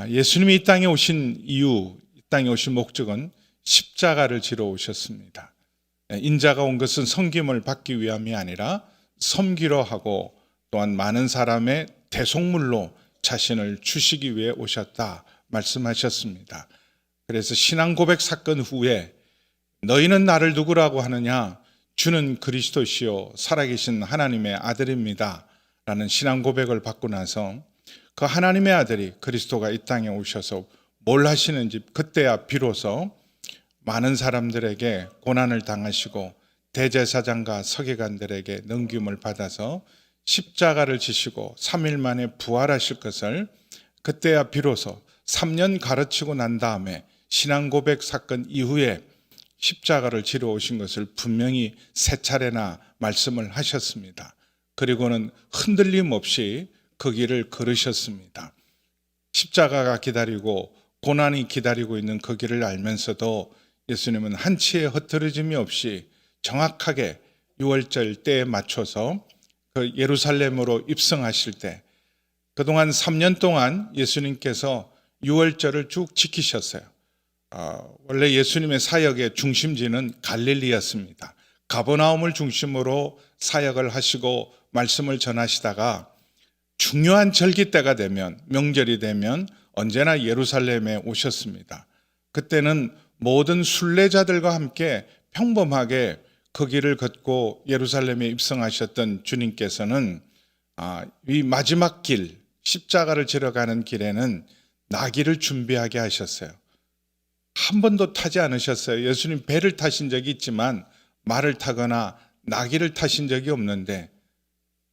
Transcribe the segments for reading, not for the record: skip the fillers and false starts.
예수님이 이 땅에 오신 이유, 이 땅에 오신 목적은 십자가를 지러 오셨습니다. 인자가 온 것은 섬김을 받기 위함이 아니라 섬기려 하고 또한 많은 사람의 대속물로 자신을 주시기 위해 오셨다 말씀하셨습니다. 그래서 신앙 고백 사건 후에 너희는 나를 누구라고 하느냐? 주는 그리스도시요 살아계신 하나님의 아들입니다 라는 신앙 고백을 받고 나서 그 하나님의 아들이 그리스도가 이 땅에 오셔서 뭘 하시는지 그때야 비로소 많은 사람들에게 고난을 당하시고 대제사장과 서기관들에게 넘김을 받아서 십자가를 지시고 3일 만에 부활하실 것을 그때야 비로소 3년 가르치고 난 다음에 신앙 고백 사건 이후에 십자가를 지러 오신 것을 분명히 세 차례나 말씀을 하셨습니다. 그리고는 흔들림 없이 그 길을 걸으셨습니다. 십자가가 기다리고 고난이 기다리고 있는 그 길을 알면서도 예수님은 한치의 흐트러짐이 없이 정확하게 6월절 때에 맞춰서 그 예루살렘으로 입성하실 때 그동안 3년 동안 예수님께서 6월절을 쭉 지키셨어요. 원래 예수님의 사역의 중심지는 갈릴리였습니다. 가버나움을 중심으로 사역을 하시고 말씀을 전하시다가 중요한 절기 때가 되면, 명절이 되면 언제나 예루살렘에 오셨습니다. 그때는 모든 순례자들과 함께 평범하게 그 길을 걷고 예루살렘에 입성하셨던 주님께서는 이 마지막 길, 십자가를 지러 가는 길에는 나귀를 준비하게 하셨어요. 한 번도 타지 않으셨어요. 예수님 배를 타신 적이 있지만 말을 타거나 나귀를 타신 적이 없는데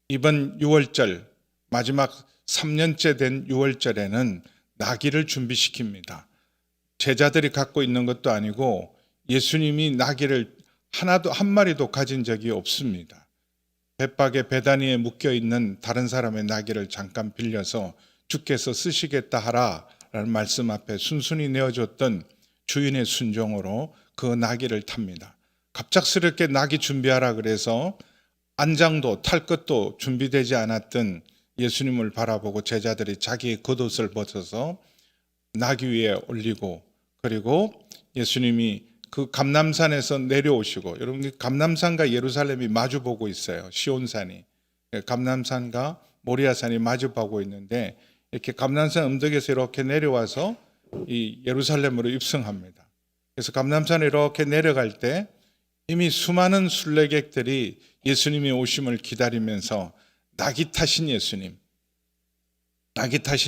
이번 6월절 마지막 3년째 된 6월절에는 나귀를 준비시킵니다. 제자들이 갖고 있는 것도 아니고 예수님이 나귀를 하나도 한 마리도 가진 적이 없습니다. 벳박에 베다니에 묶여 있는 다른 사람의 나귀를 잠깐 빌려서 주께서 쓰시겠다 하라라는 말씀 앞에 순순히 내어줬던 주인의 순종으로 그 나귀를 탑니다. 갑작스럽게 나귀 준비하라 그래서 안장도 탈 것도 준비되지 않았던 예수님을 바라보고 제자들이 자기의 겉옷을 벗어서 나귀 위에 올리고 그리고 예수님이 그 감람산에서 내려오시고 여러분 감람산과 예루살렘이 마주보고 있어요. 시온산이 감람산과 모리아산이 마주보고 있는데 이렇게 감람산 언덕에서 이렇게 내려와서 이 예루살렘으로 입성합니다. 그래서 감람산에 이렇게 내려갈 때 이미 수많은 순례객들이 예수님의 오심을 기다리면서 나귀 타신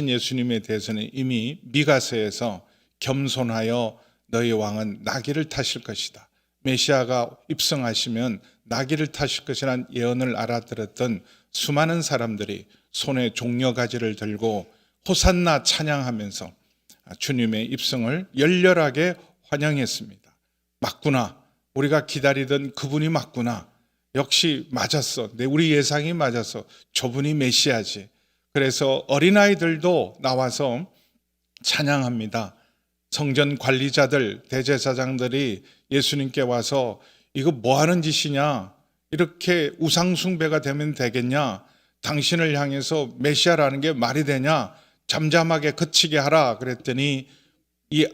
예수님에 대해서는 이미 미가서에서 겸손하여 너희 왕은 나귀를 타실 것이다. 메시아가 입성하시면 나귀를 타실 것이라는 예언을 알아들었던 수많은 사람들이 손에 종려가지를 들고 호산나 찬양하면서 주님의 입성을 열렬하게 환영했습니다. 맞구나. 우리가 기다리던 그분이 맞구나. 역시 맞았어. 우리 예상이 맞았어. 저분이 메시아지. 그래서 어린아이들도 나와서 찬양합니다. 성전 관리자들, 대제사장들이 예수님께 와서 이거 뭐 하는 짓이냐? 이렇게 우상숭배가 되면 되겠냐? 당신을 향해서 메시아라는 게 말이 되냐? 잠잠하게 그치게 하라. 그랬더니 이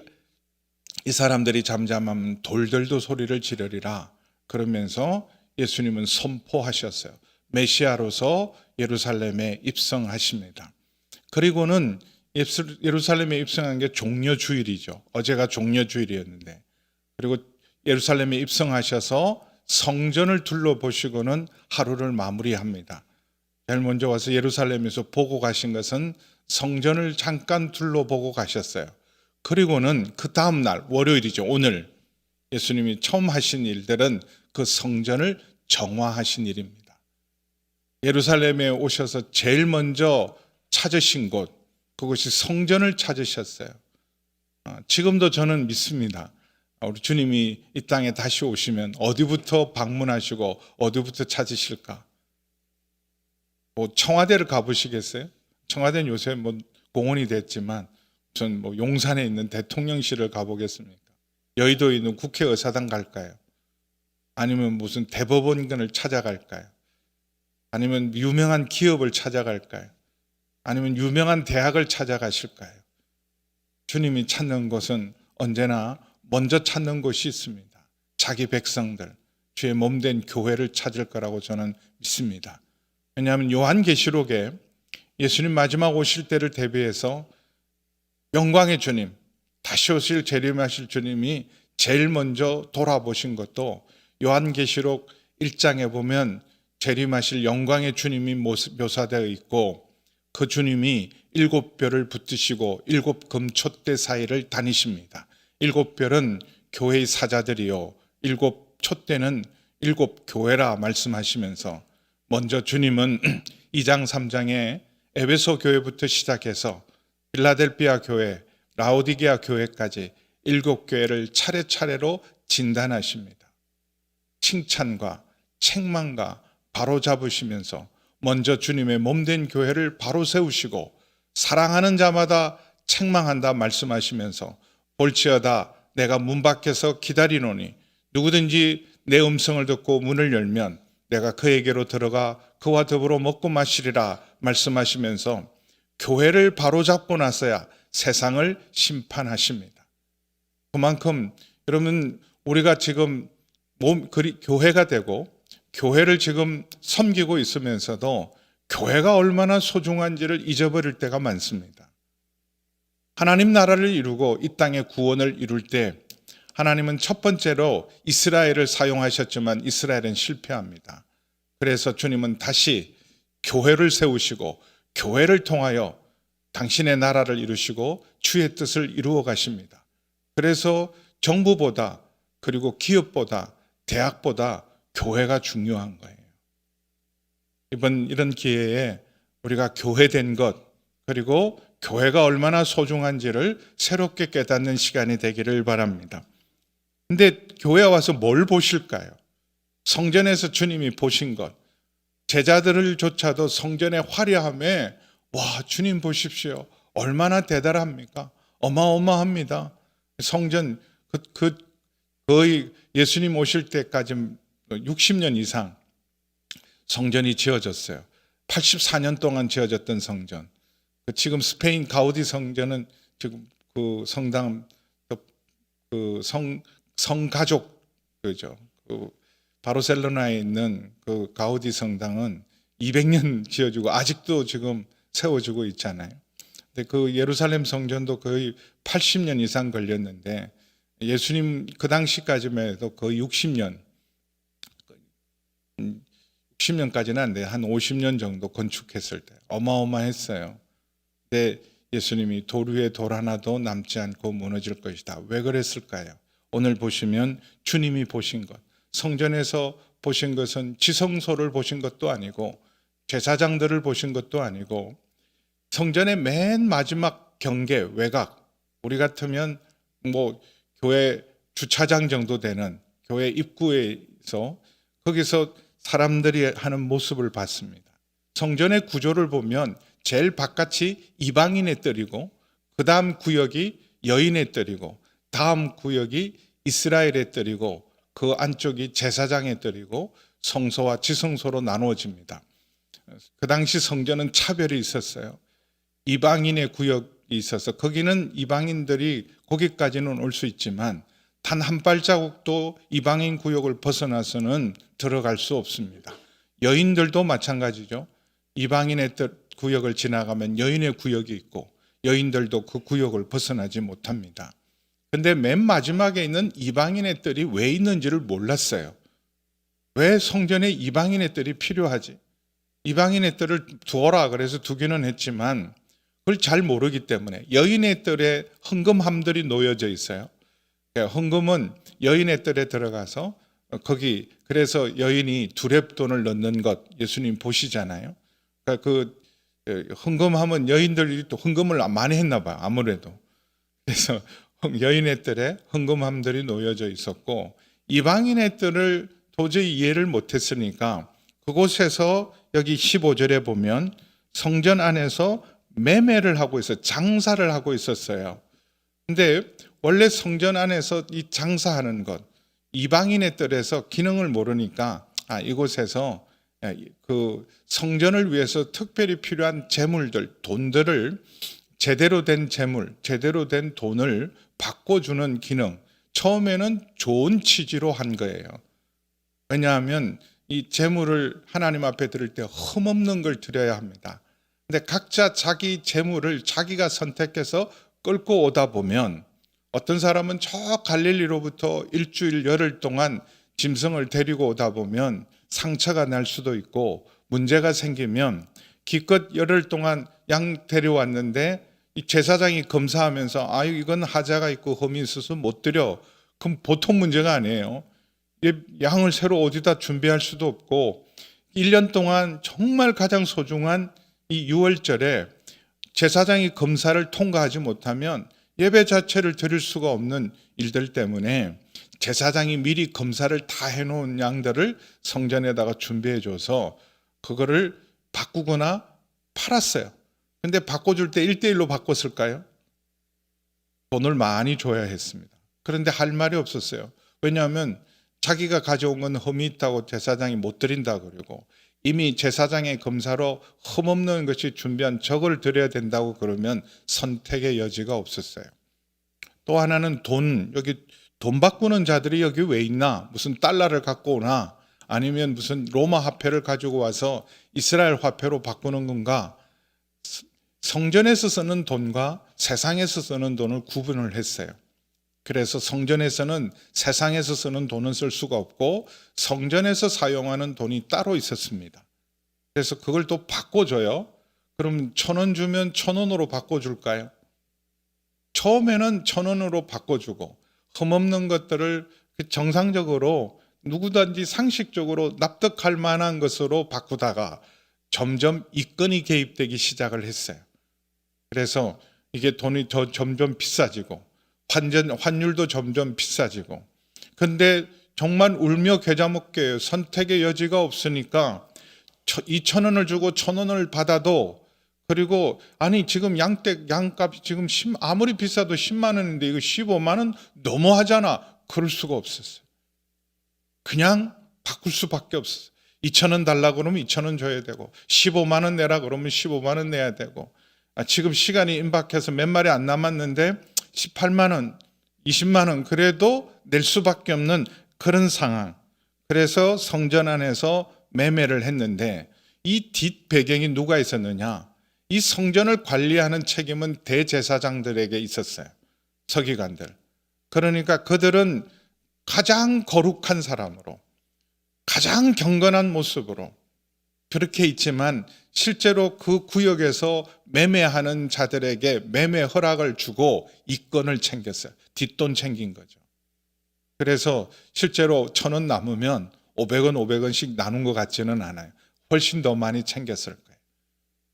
사람들이 잠잠하면 돌들도 소리를 지르리라. 그러면서 예수님은 선포하셨어요. 메시아로서 예루살렘에 입성하십니다. 그리고는 예루살렘에 입성한 게 종려주일이죠. 어제가 종려주일이었는데 그리고 예루살렘에 입성하셔서 성전을 둘러보시고는 하루를 마무리합니다. 제일 먼저 와서 예루살렘에서 보고 가신 것은 성전을 잠깐 둘러보고 가셨어요. 그리고는 그 다음 날 월요일이죠. 오늘 예수님이 처음 하신 일들은 그 성전을 정화하신 일입니다. 예루살렘에 오셔서 제일 먼저 찾으신 곳, 그것이 성전을 찾으셨어요. 지금도 저는 믿습니다. 우리 주님이 이 땅에 다시 오시면 어디부터 방문하시고 어디부터 찾으실까? 청와대를 가보시겠어요? 청와대는 요새 공원이 됐지만 전 용산에 있는 대통령실을 가보겠습니까? 여의도에 있는 국회의사당 갈까요? 아니면 무슨 대법원을 찾아갈까요? 아니면 유명한 기업을 찾아갈까요? 아니면 유명한 대학을 찾아가실까요? 주님이 찾는 곳은 언제나 먼저 찾는 곳이 있습니다. 자기 백성들, 주의 몸된 교회를 찾을 거라고 저는 믿습니다. 왜냐하면 요한계시록에 예수님 마지막 오실 때를 대비해서 영광의 주님, 다시 오실 재림하실 주님이 제일 먼저 돌아보신 것도 요한계시록 1장에 보면 재림하실 영광의 주님이 묘사되어 있고, 그 주님이 7별을 붙드시고 7금 촛대 사이를 다니십니다. 7별은 교회의 사자들이요, 7촛대는 7교회라 말씀하시면서 먼저 주님은 2장 3장에 에베소 교회부터 시작해서 필라델피아 교회, 라오디게아 교회까지 7교회를 차례차례로 진단하십니다. 칭찬과 책망과 바로잡으시면서 먼저 주님의 몸된 교회를 바로 세우시고 사랑하는 자마다 책망한다 말씀하시면서 볼지어다 내가 문 밖에서 기다리노니 누구든지 내 음성을 듣고 문을 열면 내가 그에게로 들어가 그와 더불어 먹고 마시리라 말씀하시면서 교회를 바로잡고 나서야 세상을 심판하십니다. 그만큼 여러분, 우리가 지금 교회가 되고 교회를 지금 섬기고 있으면서도 교회가 얼마나 소중한지를 잊어버릴 때가 많습니다. 하나님 나라를 이루고 이 땅의 구원을 이룰 때 하나님은 첫 번째로 이스라엘을 사용하셨지만 이스라엘은 실패합니다. 그래서 주님은 다시 교회를 세우시고 교회를 통하여 당신의 나라를 이루시고 주의 뜻을 이루어 가십니다. 그래서 정부보다, 그리고 기업보다, 대학보다 교회가 중요한 거예요. 이번 이런 기회에 우리가 교회된 것, 그리고 교회가 얼마나 소중한지를 새롭게 깨닫는 시간이 되기를 바랍니다. 근데 교회에 와서 뭘 보실까요? 성전에서 주님이 보신 것, 제자들을조차도 성전의 화려함에 와, 주님 보십시오, 얼마나 대단합니까? 어마어마합니다. 성전 거의 예수님 오실 때까지 60년 이상 성전이 지어졌어요. 84년 동안 지어졌던 성전. 지금 스페인 가우디 성전은 지금 그 성당, 그 성가족, 그죠? 그 바르셀로나에 있는 그 가우디 성당은 200년 지어지고 아직도 지금 세워지고 있잖아요. 근데 그 예루살렘 성전도 거의 80년 이상 걸렸는데 예수님 그 당시까지만 해도 거의 60년까지는 안 돼요. 한 50년 정도 건축했을 때 어마어마했어요. 근데 예수님이 돌 위에 돌 하나도 남지 않고 무너질 것이다. 왜 그랬을까요? 오늘 보시면 주님이 보신 것, 성전에서 보신 것은 지성소를 보신 것도 아니고 제사장들을 보신 것도 아니고 성전의 맨 마지막 경계 외곽, 우리 같으면 뭐 교회 주차장 정도 되는 교회 입구에서 거기서 사람들이 하는 모습을 봤습니다. 성전의 구조를 보면 제일 바깥이 이방인의 뜰이고 그 다음 구역이 여인의 뜰이고 다음 구역이 이스라엘의 뜰이고 그 안쪽이 제사장의 뜰이고 성소와 지성소로 나누어집니다. 그 당시 성전은 차별이 있었어요. 이방인의 구역이 있어서 거기는 이방인들이 거기까지는 올 수 있지만 단 한 발자국도 이방인 구역을 벗어나서는 들어갈 수 없습니다. 여인들도 마찬가지죠. 이방인의 구역을 지나가면 여인의 구역이 있고 여인들도 그 구역을 벗어나지 못합니다. 그런데 맨 마지막에 있는 이방인의 뜰이 왜 있는지를 몰랐어요. 왜 성전에 이방인의 뜰이 필요하지? 이방인의 뜰을 두어라 그래서 두기는 했지만 그걸 잘 모르기 때문에 여인의 뜰에 헌금함들이 놓여져 있어요. 헌금은 여인의 뜰에 들어가서 거기, 그래서 여인이 두렙돈을 넣는 것 예수님 보시잖아요. 그러니까 그 헌금하면 여인들이 또 헌금을 많이 했나 봐요. 아무래도. 그래서 여인의 뜰에 헌금함들이 놓여져 있었고 이방인의 뜰을 도저히 이해를 못했으니까 그곳에서 여기 15절에 보면 성전 안에서 매매를 하고 있어요. 장사를 하고 있었어요. 근데 원래 성전 안에서 이 장사하는 것, 이방인의 뜰에서 기능을 모르니까 이곳에서 그 성전을 위해서 특별히 필요한 재물들, 돈들을 제대로 된 재물, 제대로 된 돈을 바꿔주는 기능, 처음에는 좋은 취지로 한 거예요. 왜냐하면 이 재물을 하나님 앞에 드릴 때 흠없는 걸 드려야 합니다. 근데 각자 자기 재물을 자기가 선택해서 끌고 오다 보면 어떤 사람은 저 갈릴리로부터 일주일 열흘 동안 짐승을 데리고 오다 보면 상처가 날 수도 있고 문제가 생기면 기껏 열흘 동안 양 데려왔는데 이 제사장이 검사하면서 아유 이건 하자가 있고 흠이 있어서 못 드려. 그럼 보통 문제가 아니에요. 양을 새로 어디다 준비할 수도 없고 1년 동안 정말 가장 소중한 이 6월절에 제사장이 검사를 통과하지 못하면 예배 자체를 드릴 수가 없는 일들 때문에 제사장이 미리 검사를 다 해놓은 양들을 성전에다가 준비해줘서 그거를 바꾸거나 팔았어요. 근데 바꿔줄 때 1대1로 바꿨을까요? 돈을 많이 줘야 했습니다. 그런데 할 말이 없었어요. 왜냐하면 자기가 가져온 건 흠이 있다고 제사장이 못 드린다 그러고 이미 제사장의 검사로 흠없는 것이 준비한 저걸 드려야 된다고 그러면 선택의 여지가 없었어요. 또 하나는 여기 돈 바꾸는 자들이 여기 왜 있나? 무슨 달러를 갖고 오나? 아니면 무슨 로마 화폐를 가지고 와서 이스라엘 화폐로 바꾸는 건가? 성전에서 쓰는 돈과 세상에서 쓰는 돈을 구분을 했어요. 그래서 성전에서는 세상에서 쓰는 돈은 쓸 수가 없고 성전에서 사용하는 돈이 따로 있었습니다. 그래서 그걸 또 바꿔줘요. 그럼 1,000원 주면 1,000원으로 바꿔줄까요? 처음에는 1,000원으로 바꿔주고 흠없는 것들을 정상적으로 누구든지 상식적으로 납득할 만한 것으로 바꾸다가 점점 이권이 개입되기 시작을 했어요. 그래서 이게 돈이 점점 비싸지고 환율도 점점 비싸지고 근데 정말 울며 겨자 먹게요. 선택의 여지가 없으니까 2,000원을 주고 1,000원을 받아도 그리고 아니 지금 양값이 지금 아무리 비싸도 10만 원인데 이거 15만 원 너무하잖아. 그럴 수가 없었어요. 그냥 바꿀 수밖에 없었어요. 2,000원 달라고 그러면 2,000원 줘야 되고 15만 원 내라 그러면 15만 원 내야 되고 지금 시간이 임박해서 몇 마리 안 남았는데 18만 원, 20만 원 그래도 낼 수밖에 없는 그런 상황. 그래서 성전 안에서 매매를 했는데 이 뒷배경이 누가 있었느냐? 이 성전을 관리하는 책임은 대제사장들에게 있었어요. 서기관들. 그러니까 그들은 가장 거룩한 사람으로 가장 경건한 모습으로 그렇게 있지만 실제로 그 구역에서 매매하는 자들에게 매매 허락을 주고 이권을 챙겼어요. 뒷돈 챙긴 거죠. 그래서 실제로 1,000원 남으면 500원, 500원씩 나눈 것 같지는 않아요. 훨씬 더 많이 챙겼을 거예요.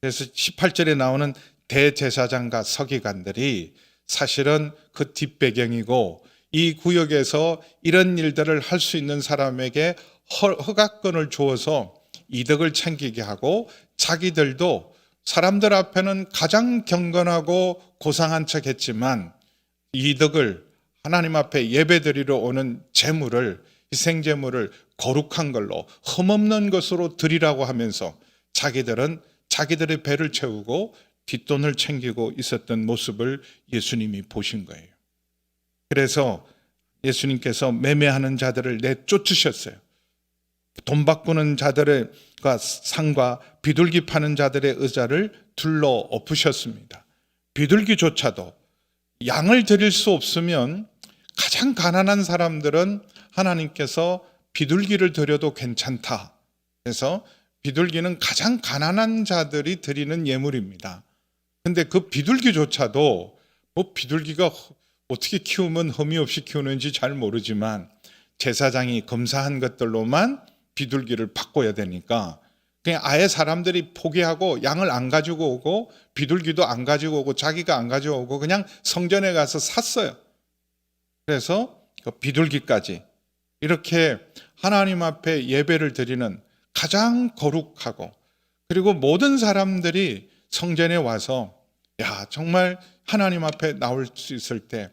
그래서 18절에 나오는 대제사장과 서기관들이 사실은 그 뒷배경이고 이 구역에서 이런 일들을 할 수 있는 사람에게 허가권을 주어서 이득을 챙기게 하고 자기들도 사람들 앞에는 가장 경건하고 고상한 척 했지만 이득을 하나님 앞에 예배드리러 오는 재물을 희생재물을 거룩한 걸로 흠없는 것으로 드리라고 하면서 자기들은 자기들의 배를 채우고 뒷돈을 챙기고 있었던 모습을 예수님이 보신 거예요. 그래서 예수님께서 매매하는 자들을 내쫓으셨어요. 돈 바꾸는 자들의 상과 비둘기 파는 자들의 의자를 둘러 엎으셨습니다. 비둘기조차도 양을 드릴 수 없으면 가장 가난한 사람들은 하나님께서 비둘기를 드려도 괜찮다. 그래서 비둘기는 가장 가난한 자들이 드리는 예물입니다. 근데 그 비둘기조차도 비둘기가 어떻게 키우면 흠이 없이 키우는지 잘 모르지만 제사장이 검사한 것들로만 비둘기를 바꿔야 되니까 그냥 아예 사람들이 포기하고 양을 안 가지고 오고 비둘기도 안 가지고 오고 자기가 안 가져오고 그냥 성전에 가서 샀어요. 그래서 그 비둘기까지 이렇게 하나님 앞에 예배를 드리는 가장 거룩하고 그리고 모든 사람들이 성전에 와서 정말 하나님 앞에 나올 수 있을 때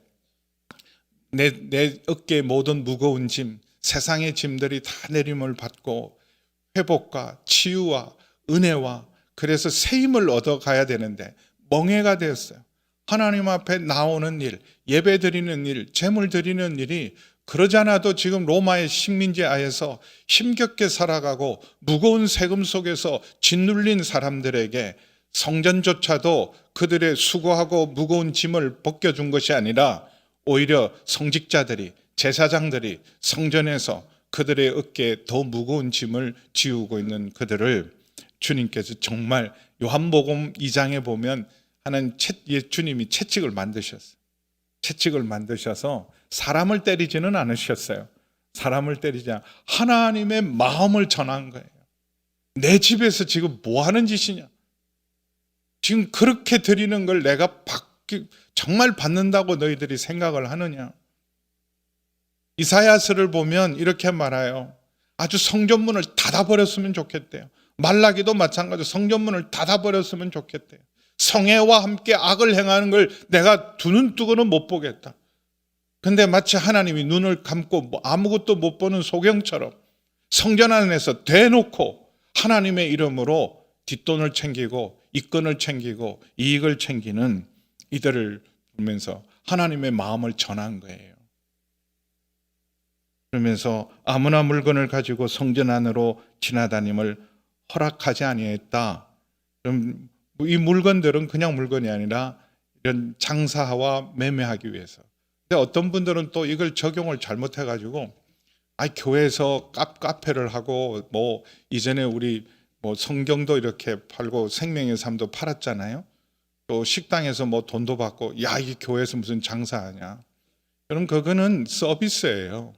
내 어깨에 모든 무거운 짐 세상의 짐들이 다 내림을 받고 회복과 치유와 은혜와 그래서 새 힘을 얻어가야 되는데 멍해가 되었어요. 하나님 앞에 나오는 일, 예배 드리는 일, 제물 드리는 일이 그러지 않아도 지금 로마의 식민지 하에서 힘겹게 살아가고 무거운 세금 속에서 짓눌린 사람들에게 성전조차도 그들의 수고하고 무거운 짐을 벗겨준 것이 아니라 오히려 성직자들이, 제사장들이 성전에서 그들의 어깨에 더 무거운 짐을 지우고 있는 그들을 주님께서 정말 요한복음 2장에 보면 주님이 채찍을 만드셨어요. 채찍을 만드셔서 사람을 때리지는 않으셨어요. 사람을 때리지 않아 하나님의 마음을 전한 거예요. 내 집에서 지금 뭐 하는 짓이냐? 지금 그렇게 드리는 걸 내가 정말 받는다고 너희들이 생각을 하느냐? 이사야서를 보면 이렇게 말해요. 아주 성전문을 닫아버렸으면 좋겠대요. 말라기도 마찬가지로 성전문을 닫아버렸으면 좋겠대요. 성애와 함께 악을 행하는 걸 내가 두 눈 뜨고는 못 보겠다. 근데 마치 하나님이 눈을 감고 아무것도 못 보는 소경처럼 성전 안에서 대놓고 하나님의 이름으로 뒷돈을 챙기고 이권을 챙기고 이익을 챙기는 이들을 보면서 하나님의 마음을 전한 거예요. 그러면서 아무나 물건을 가지고 성전 안으로 지나다님을 허락하지 아니했다. 그럼 이 물건들은 그냥 물건이 아니라 이런 장사와 매매하기 위해서. 근데 어떤 분들은 또 이걸 적용을 잘못해가지고 교회에서 카페를 하고 뭐 이전에 우리 뭐 성경도 이렇게 팔고 생명의 삶도 팔았잖아요. 또 식당에서 뭐 돈도 받고 이게 교회에서 무슨 장사하냐. 그럼 그거는 서비스예요.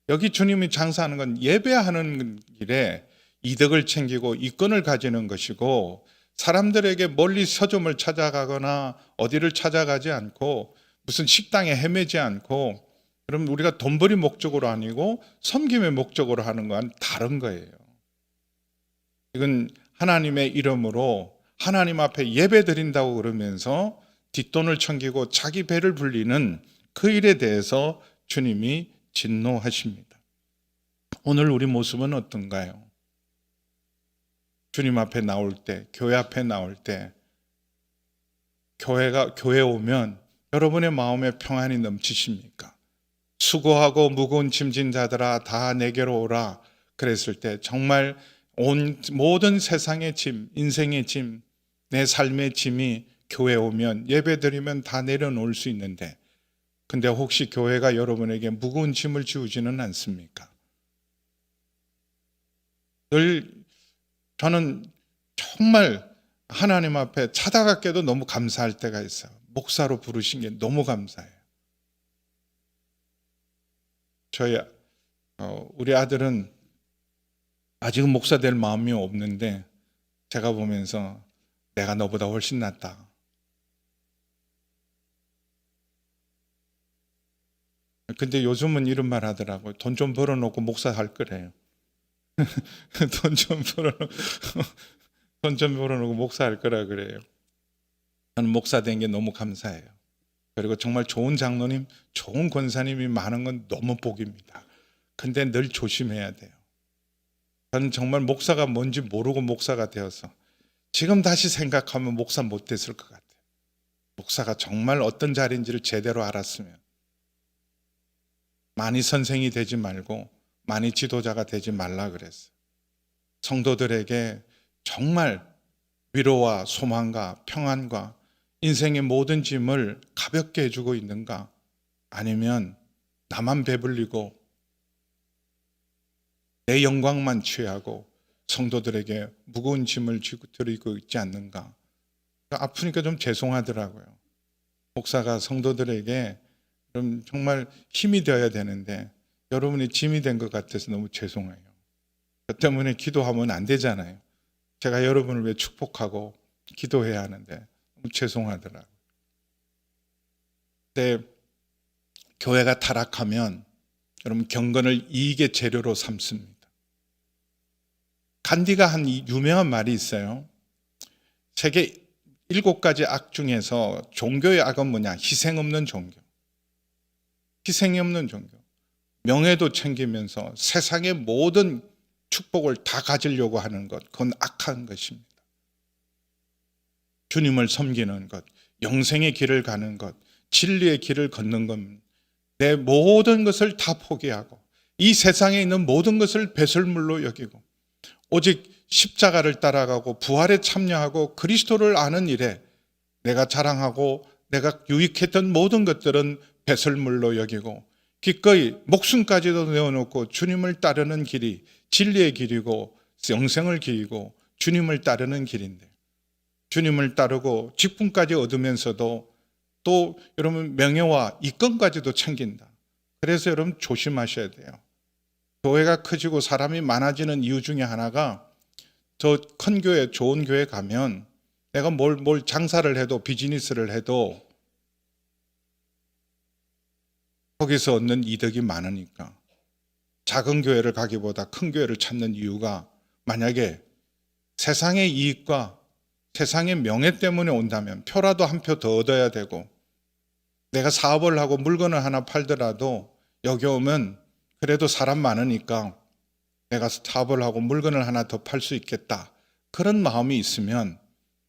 여기 주님이 장사하는 건 예배하는 길에 이득을 챙기고 이권을 가지는 것이고 사람들에게 멀리 서점을 찾아가거나 어디를 찾아가지 않고 무슨 식당에 헤매지 않고 그럼 우리가 돈벌이 목적으로 아니고 섬김의 목적으로 하는 건 다른 거예요. 이건 하나님의 이름으로 하나님 앞에 예배 드린다고 그러면서 뒷돈을 챙기고 자기 배를 불리는 그 일에 대해서 주님이 진노하십니다. 오늘 우리 모습은 어떤가요? 주님 앞에 나올 때, 교회 앞에 나올 때, 교회 오면 여러분의 마음에 평안이 넘치십니까? 수고하고 무거운 짐진 자들아 다 내게로 오라 그랬을 때 정말 모든 세상의 짐, 인생의 짐, 내 삶의 짐이 교회 오면 예배드리면 다 내려놓을 수 있는데 근데 혹시 교회가 여러분에게 무거운 짐을 지우지는 않습니까? 늘 저는 정말 하나님 앞에 찾아갔게도 너무 감사할 때가 있어요. 목사로 부르신 게 너무 감사해요. 우리 아들은 아직은 목사 될 마음이 없는데 제가 보면서 내가 너보다 훨씬 낫다. 근데 요즘은 이런 말 하더라고요. 돈 좀 벌어놓고 목사 할 거래요. 돈 좀 벌어놓고 목사 할 거라 그래요. 저는 목사 된 게 너무 감사해요. 그리고 정말 좋은 장로님, 좋은 권사님이 많은 건 너무 복입니다. 근데 늘 조심해야 돼요. 저는 정말 목사가 뭔지 모르고 목사가 되어서 지금 다시 생각하면 목사 못 됐을 것 같아요. 목사가 정말 어떤 자리인지를 제대로 알았으면 많이 선생이 되지 말고 많이 지도자가 되지 말라 그랬어요. 성도들에게 정말 위로와 소망과 평안과 인생의 모든 짐을 가볍게 해주고 있는가? 아니면 나만 배불리고 내 영광만 취하고 성도들에게 무거운 짐을 드리고 있지 않는가? 아프니까 좀 죄송하더라고요. 목사가 성도들에게 그럼 정말 힘이 되어야 되는데 여러분이 짐이 된 것 같아서 너무 죄송해요. 그 때문에 기도하면 안 되잖아요. 제가 여러분을 위해 축복하고 기도해야 하는데 너무 죄송하더라고요. 근데 교회가 타락하면 여러분 경건을 이익의 재료로 삼습니다. 간디가 한 유명한 말이 있어요. 세계 7가지 악 중에서 종교의 악은 뭐냐? 희생 없는 종교. 희생이 없는 종교. 명예도 챙기면서 세상의 모든 축복을 다 가지려고 하는 것, 그건 악한 것입니다. 주님을 섬기는 것, 영생의 길을 가는 것, 진리의 길을 걷는 겁니다. 내 모든 것을 다 포기하고 이 세상에 있는 모든 것을 배설물로 여기고 오직 십자가를 따라가고 부활에 참여하고 그리스도를 아는 일에 내가 자랑하고 내가 유익했던 모든 것들은 배설물로 여기고 기꺼이 목숨까지도 내어놓고 주님을 따르는 길이 진리의 길이고 영생을 길이고 주님을 따르는 길인데, 주님을 따르고 직분까지 얻으면서도 또 여러분 명예와 이권까지도 챙긴다. 그래서 여러분 조심하셔야 돼요. 교회가 커지고 사람이 많아지는 이유 중에 하나가 저 큰 교회, 좋은 교회 가면 내가 뭘 장사를 해도 비즈니스를 해도 거기서 얻는 이득이 많으니까. 작은 교회를 가기보다 큰 교회를 찾는 이유가 만약에 세상의 이익과 세상의 명예 때문에 온다면 표라도 한 표 더 얻어야 되고 내가 사업을 하고 물건을 하나 팔더라도 여기 오면 그래도 사람 많으니까 내가 사업을 하고 물건을 하나 더 팔 수 있겠다. 그런 마음이 있으면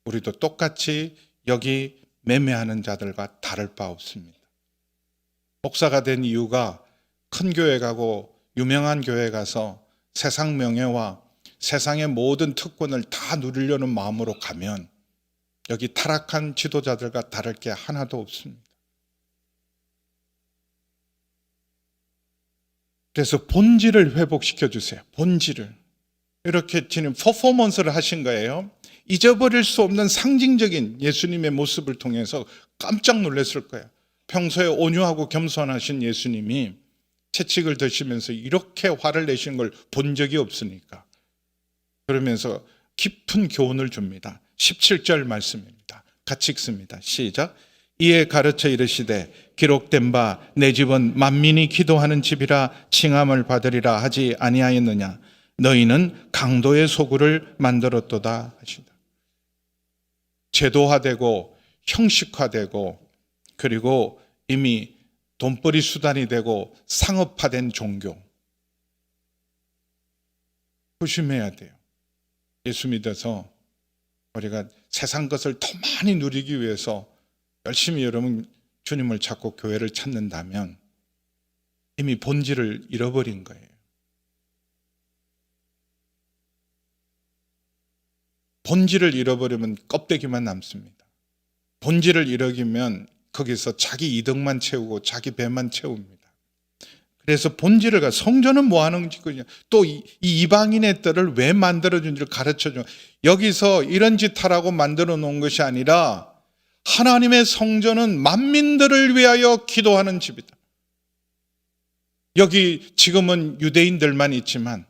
우리도 똑같이 여기 매매하는 자들과 다를 바 없습니다. 목사가 된 이유가 큰 교회 가고 유명한 교회 가서 세상 명예와 세상의 모든 특권을 다 누리려는 마음으로 가면 여기 타락한 지도자들과 다를 게 하나도 없습니다. 그래서 본질을 회복시켜 주세요. 본질을. 이렇게 지금 퍼포먼스를 하신 거예요. 잊어버릴 수 없는 상징적인 예수님의 모습을 통해서 깜짝 놀랐을 거예요. 평소에 온유하고 겸손하신 예수님이 채찍을 드시면서 이렇게 화를 내시는 걸 본 적이 없으니까. 그러면서 깊은 교훈을 줍니다. 17절 말씀입니다. 같이 읽습니다. 시작. 이에 가르쳐 이르시되 기록된 바 내 집은 만민이 기도하는 집이라 칭함을 받으리라 하지 아니하였느냐. 너희는 강도의 소굴을 만들었도다 하시다. 제도화되고 형식화되고 그리고 이미 돈벌이 수단이 되고 상업화된 종교. 조심해야 돼요. 예수 믿어서 우리가 세상 것을 더 많이 누리기 위해서 열심히 여러분 주님을 찾고 교회를 찾는다면 이미 본질을 잃어버린 거예요. 본질을 잃어버리면 껍데기만 남습니다. 본질을 잃어버리면 거기서 자기 이득만 채우고 자기 배만 채웁니다. 그래서 본질을 성전은 뭐 하는 짓이냐. 또 이 이방인의 뜰을 왜 만들어준지를 가르쳐줘. 여기서 이런 짓 하라고 만들어 놓은 것이 아니라 하나님의 성전은 만민들을 위하여 기도하는 집이다. 여기 지금은 유대인들만 있지만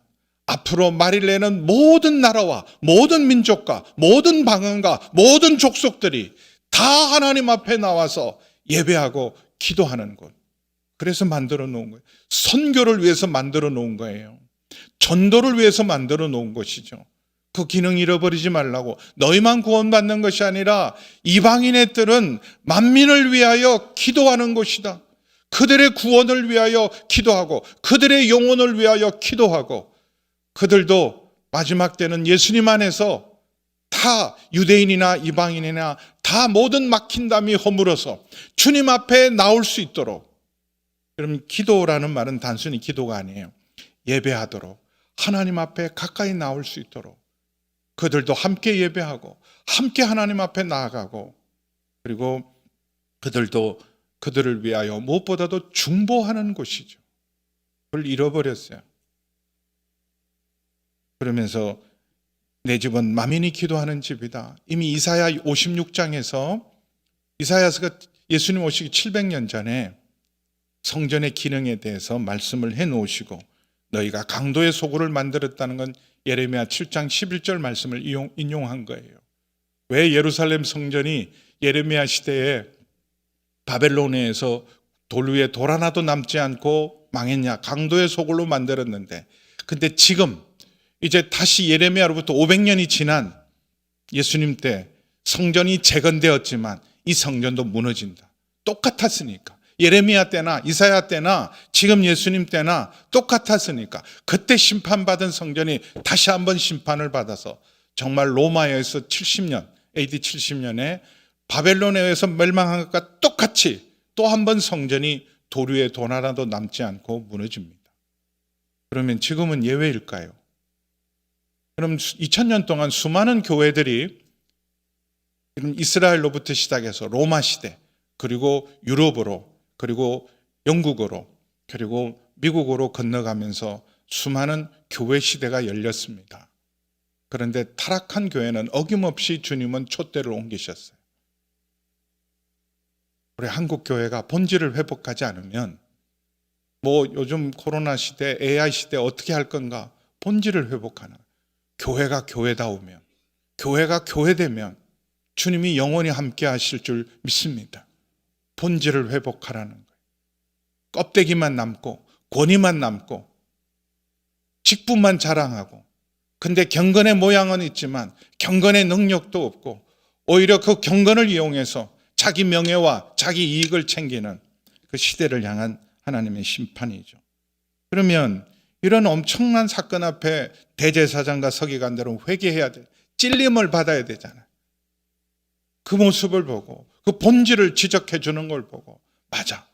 앞으로 마릴레는 모든 나라와 모든 민족과 모든 방언과 모든 족속들이 다 하나님 앞에 나와서 예배하고 기도하는 곳. 그래서 만들어 놓은 거예요. 선교를 위해서 만들어 놓은 거예요. 전도를 위해서 만들어 놓은 것이죠. 그 기능 잃어버리지 말라고. 너희만 구원받는 것이 아니라 이방인의 뜰은 만민을 위하여 기도하는 곳이다. 그들의 구원을 위하여 기도하고 그들의 영혼을 위하여 기도하고 그들도 마지막 때는 예수님 안에서 다 유대인이나 이방인이나 다 모든 막힌 담이 허물어서 주님 앞에 나올 수 있도록. 그럼 기도라는 말은 단순히 기도가 아니에요. 예배하도록 하나님 앞에 가까이 나올 수 있도록 그들도 함께 예배하고 함께 하나님 앞에 나아가고 그리고 그들도 그들을 위하여 무엇보다도 중보하는 곳이죠. 그걸 잃어버렸어요. 그러면서 내 집은 만민이 기도하는 집이다. 이미 이사야 56장에서 이사야서가 예수님 오시기 700년 전에 성전의 기능에 대해서 말씀을 해놓으시고 너희가 강도의 소굴을 만들었다는 건 예레미야 7장 11절 말씀을 인용한 거예요. 왜 예루살렘 성전이 예레미야 시대에 바벨론에서 돌 위에 돌 하나도 남지 않고 망했냐. 강도의 소굴로 만들었는데 근데 지금 이제 다시 예레미야로부터 500년이 지난 예수님 때 성전이 재건되었지만 이 성전도 무너진다. 똑같았으니까. 예레미야 때나 이사야 때나 지금 예수님 때나 똑같았으니까 그때 심판받은 성전이 다시 한번 심판을 받아서 정말 로마에서 70년 AD 70년에 바벨론에 의해서 멸망한 것과 똑같이 또 한 번 성전이 도류에 돈 하나도 남지 않고 무너집니다. 그러면 지금은 예외일까요? 그럼 2000년 동안 수많은 교회들이 이스라엘로부터 시작해서 로마 시대, 그리고 유럽으로, 그리고 영국으로, 그리고 미국으로 건너가면서 수많은 교회 시대가 열렸습니다. 그런데 타락한 교회는 어김없이 주님은 촛대를 옮기셨어요. 우리 한국 교회가 본질을 회복하지 않으면 요즘 코로나 시대, AI 시대 어떻게 할 건가? 본질을 회복하는, 교회가 교회다우면, 교회가 교회되면 주님이 영원히 함께 하실 줄 믿습니다. 본질을 회복하라는 거예요. 껍데기만 남고 권위만 남고 직분만 자랑하고, 근데 경건의 모양은 있지만 경건의 능력도 없고, 오히려 그 경건을 이용해서 자기 명예와 자기 이익을 챙기는 그 시대를 향한 하나님의 심판이죠. 그러면 이런 엄청난 사건 앞에 대제사장과 서기관들은 회개해야 돼. 찔림을 받아야 되잖아요. 그 모습을 보고, 그 본질을 지적해 주는 걸 보고, 맞아,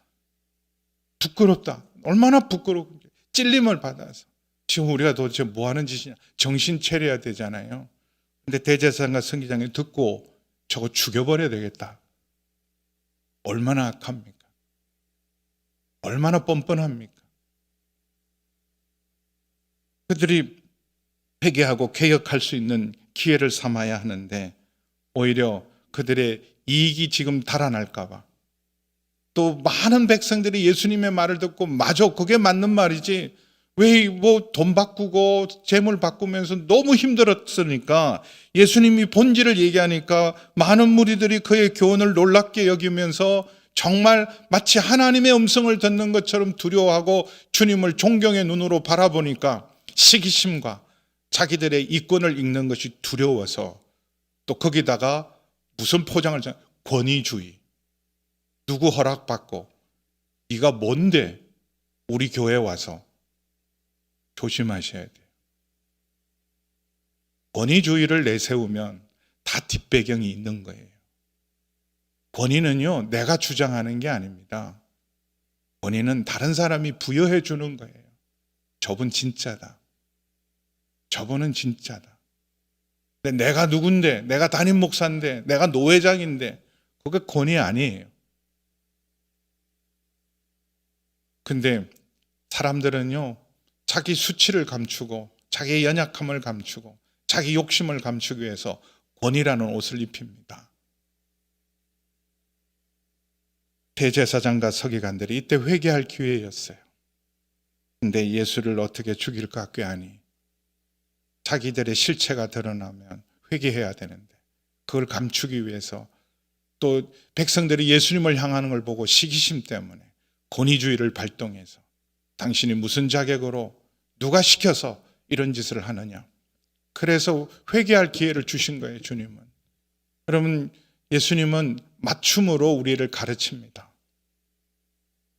부끄럽다, 얼마나 부끄럽고 찔림을 받아서 지금 우리가 도대체 뭐 하는 짓이냐, 정신 차려야 되잖아요. 근데 대제사장과 서기장이 듣고 저거 죽여버려야 되겠다. 얼마나 악합니까? 얼마나 뻔뻔합니까? 그들이 회개하고 개혁할 수 있는 기회를 삼아야 하는데, 오히려 그들의 이익이 지금 달아날까 봐, 또 많은 백성들이 예수님의 말을 듣고 맞아, 그게 맞는 말이지, 왜 돈 바꾸고 재물 바꾸면서 너무 힘들었으니까 예수님이 본질을 얘기하니까 많은 무리들이 그의 교훈을 놀랍게 여기면서 정말 마치 하나님의 음성을 듣는 것처럼 두려워하고 주님을 존경의 눈으로 바라보니까 시기심과 자기들의 이권을 잃는 것이 두려워서, 또 거기다가 무슨 포장을 줘? 권위주의. 누구 허락받고 네가 뭔데 우리 교회에 와서. 조심하셔야 돼요. 권위주의를 내세우면 다 뒷배경이 있는 거예요. 권위는요, 내가 주장하는 게 아닙니다. 권위는 다른 사람이 부여해 주는 거예요. 저분 진짜다. 저분은 진짜다. 근데 내가 누군데, 내가 담임 목사인데, 내가 노회장인데, 그게 권위 아니에요. 근데 사람들은요, 자기 수치를 감추고 자기의 연약함을 감추고 자기 욕심을 감추기 위해서 권위라는 옷을 입힙니다. 대제사장과 서기관들이 이때 회개할 기회였어요. 근데 예수를 어떻게 죽일까 꾀하니 자기들의 실체가 드러나면 회개해야 되는데, 그걸 감추기 위해서 또 백성들이 예수님을 향하는 걸 보고 시기심 때문에 권위주의를 발동해서 당신이 무슨 자격으로, 누가 시켜서 이런 짓을 하느냐. 그래서 회개할 기회를 주신 거예요, 주님은. 여러분, 예수님은 맞춤으로 우리를 가르칩니다.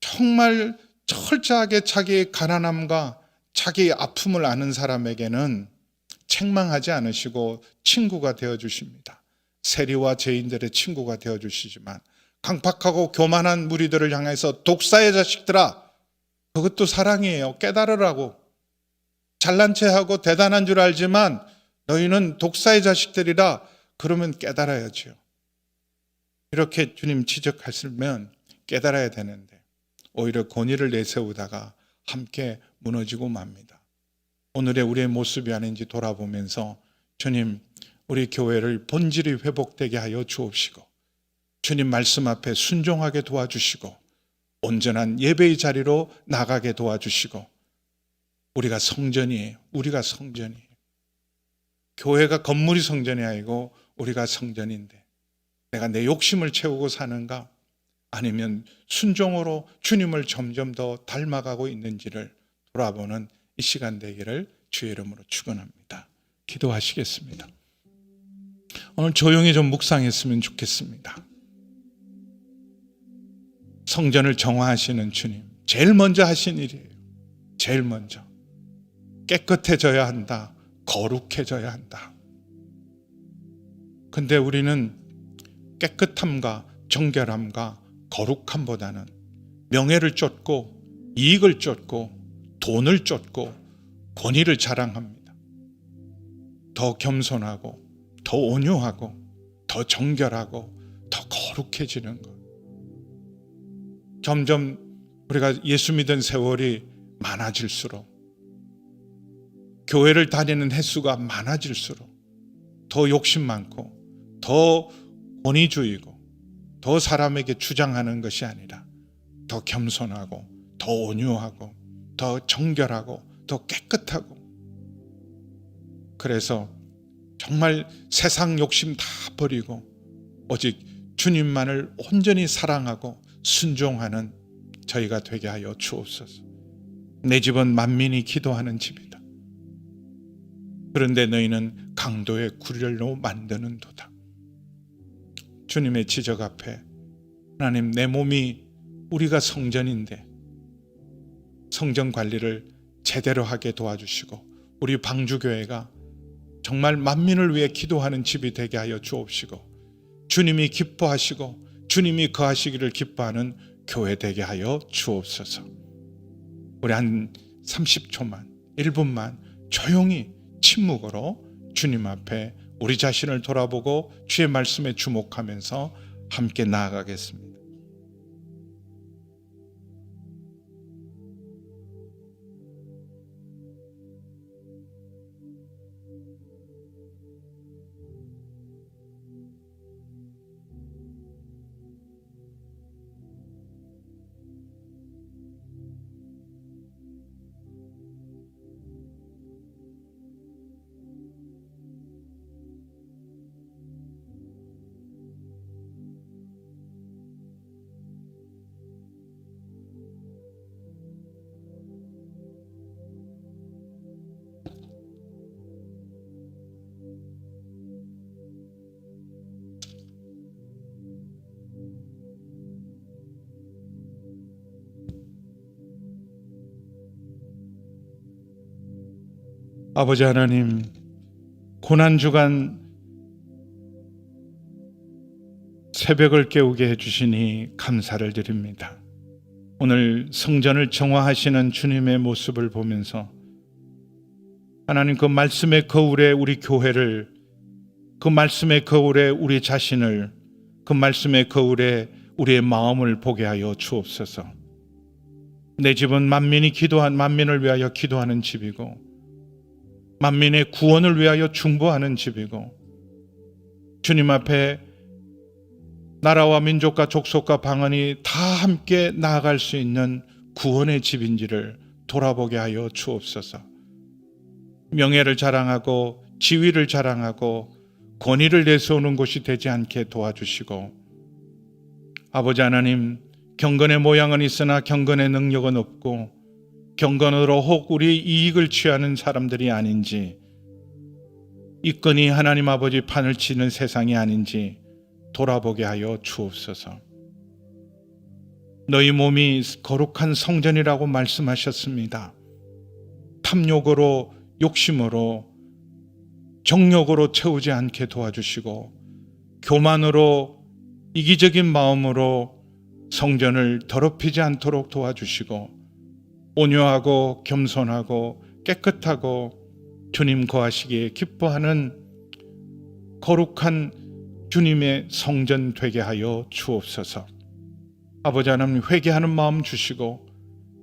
정말 철저하게 자기의 가난함과 자기의 아픔을 아는 사람에게는 책망하지 않으시고 친구가 되어주십니다. 세리와 죄인들의 친구가 되어주시지만, 강팍하고 교만한 무리들을 향해서 독사의 자식들아, 그것도 사랑이에요. 깨달으라고. 잘난 체하고 대단한 줄 알지만 너희는 독사의 자식들이라, 그러면 깨달아야죠. 이렇게 주님 지적하시면 깨달아야 되는데 오히려 권위를 내세우다가 함께 무너지고 맙니다. 오늘의 우리의 모습이 아닌지 돌아보면서 주님, 우리 교회를 본질이 회복되게 하여 주옵시고, 주님 말씀 앞에 순종하게 도와주시고, 온전한 예배의 자리로 나가게 도와주시고, 우리가 성전이에요. 우리가 성전이에요. 교회가 건물이 성전이 아니고 우리가 성전인데, 내가 내 욕심을 채우고 사는가, 아니면 순종으로 주님을 점점 더 닮아가고 있는지를 돌아보는 이 시간 되기를 주의 이름으로 축원합니다. 기도하시겠습니다. 오늘 조용히 좀 묵상했으면 좋겠습니다. 성전을 정화하시는 주님, 제일 먼저 하신 일이에요. 제일 먼저 깨끗해져야 한다. 거룩해져야 한다. 근데 우리는 깨끗함과 정결함과 거룩함보다는 명예를 쫓고 이익을 쫓고 돈을 쫓고 권위를 자랑합니다. 더 겸손하고 더 온유하고 더 정결하고 더 거룩해지는 것. 점점 우리가 예수 믿은 세월이 많아질수록, 교회를 다니는 횟수가 많아질수록 더 욕심 많고 더 권위주의고 더 사람에게 주장하는 것이 아니라 더 겸손하고 더 온유하고 더 정결하고 더 깨끗하고, 그래서 정말 세상 욕심 다 버리고 오직 주님만을 온전히 사랑하고 순종하는 저희가 되게 하여 주옵소서. 내 집은 만민이 기도하는 집이다. 그런데 너희는 강도의 구렬로 만드는도다. 주님의 지적 앞에 하나님, 내 몸이 우리가 성전인데 성전 관리를 제대로 하게 도와주시고 우리 방주교회가 정말 만민을 위해 기도하는 집이 되게 하여 주옵시고 주님이 기뻐하시고 주님이 거하시기를 기뻐하는 교회 되게 하여 주옵소서. 우리 한 30초만 1분만 조용히 침묵으로 주님 앞에 우리 자신을 돌아보고 주의 말씀에 주목하면서 함께 나아가겠습니다. 아버지 하나님, 고난주간 새벽을 깨우게 해주시니 감사를 드립니다. 오늘 성전을 정화하시는 주님의 모습을 보면서 하나님, 그 말씀의 거울에 우리 교회를, 그 말씀의 거울에 우리 자신을, 그 말씀의 거울에 우리의 마음을 보게 하여 주옵소서. 내 집은 만민을 위하여 기도하는 집이고 만민의 구원을 위하여 중보하는 집이고 주님 앞에 나라와 민족과 족속과 방언이 다 함께 나아갈 수 있는 구원의 집인지를 돌아보게 하여 주옵소서. 명예를 자랑하고 지위를 자랑하고 권위를 내세우는 곳이 되지 않게 도와주시고, 아버지 하나님, 경건의 모양은 있으나 경건의 능력은 없고 경건으로 혹 우리 이익을 취하는 사람들이 아닌지, 이건이 하나님 아버지 판을 치는 세상이 아닌지 돌아보게 하여 주옵소서. 너희 몸이 거룩한 성전이라고 말씀하셨습니다. 탐욕으로, 욕심으로, 정욕으로 채우지 않게 도와주시고 교만으로, 이기적인 마음으로 성전을 더럽히지 않도록 도와주시고 온유하고 겸손하고 깨끗하고 주님 거하시기에 기뻐하는 거룩한 주님의 성전 되게 하여 주옵소서. 아버지 하나님, 회개하는 마음 주시고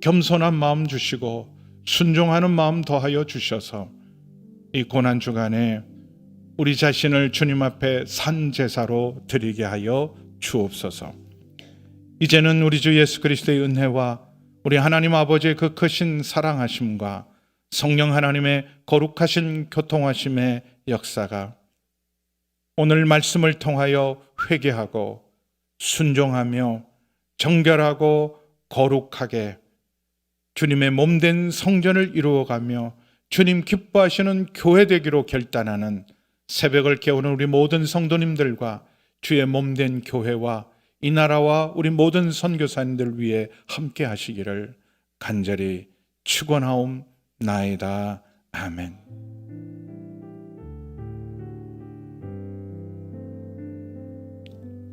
겸손한 마음 주시고 순종하는 마음 더하여 주셔서 이 고난주간에 우리 자신을 주님 앞에 산제사로 드리게 하여 주옵소서. 이제는 우리 주 예수 그리스도의 은혜와 우리 하나님 아버지의 그 크신 사랑하심과 성령 하나님의 거룩하신 교통하심의 역사가 오늘 말씀을 통하여 회개하고 순종하며 정결하고 거룩하게 주님의 몸된 성전을 이루어가며 주님 기뻐하시는 교회 되기로 결단하는 새벽을 깨우는 우리 모든 성도님들과 주의 몸된 교회와 이 나라와 우리 모든 선교사님들 위해 함께 하시기를 간절히 축원하옵나이다. 아멘.